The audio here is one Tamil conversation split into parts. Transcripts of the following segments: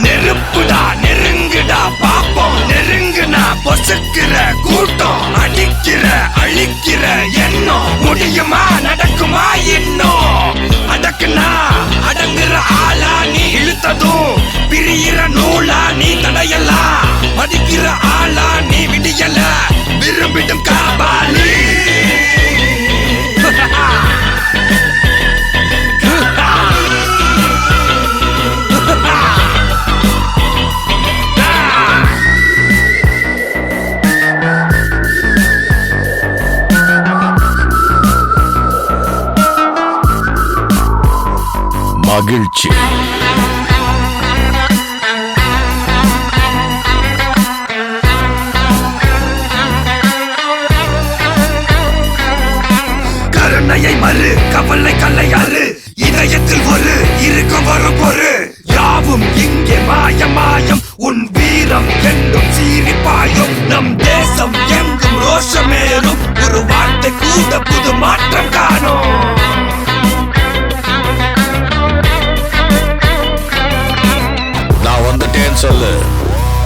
நெருப்புடா நெருங்குடா பாப்போம் நெருங்குனா பொசுக்கிற கூட்டம் அடிக்கிற அழிக்கிற எண்ணம் முடியுமா நடக்குமா இன்னும் அடக்குனா அடங்குற ஆளா நீ இழுத்ததும் பிரியிற நூலா நீ தடையலாம் மதிக்கிற ஆளா நீ விடியல விரும்பிடும் காபாலி மகிழ்ச்சி கருணையை மறு கவலை கல்லையாறு இதயத்தில் ஒரு இருக்கும் வரும் பொறு யாவும் இங்கே மாயம் மாயம் உன் வீரம் என்றும் சீரிப்பாயும் நம் தேசம் எங்கும் ரோஷமேறும் ஒரு வார்த்தை கூட புது மாற்றம் காணும் சொல்லு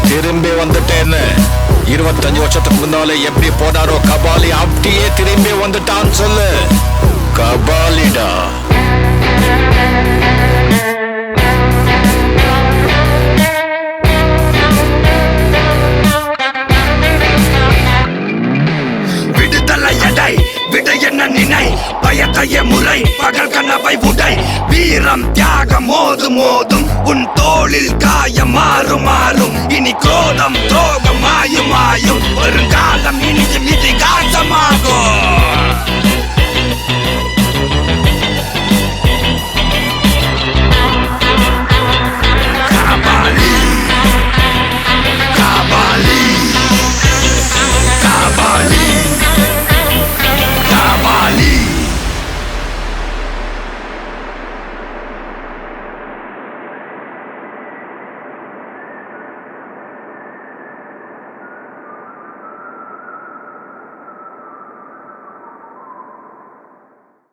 திரும்பி வந்துட்டேன்னு 25 வருஷத்துக்கு முன்னாலே எப்படி போனாரோ கபாலி அப்படியே திரும்பி வந்துட்டான்னு சொல்லு கபாலிடா விடுதலை எடை விட என்ன நினை பயத்தைய முறை பகல் கனவை உடை வீரம் தியாகம் மோதும் மோதும் உன் தோளில் காயம் மாறும் மாறும் இனி கோதம் துரோகம் மாயும் மாயும் வருங்காலம் இனியும் இதிகாசமாகும்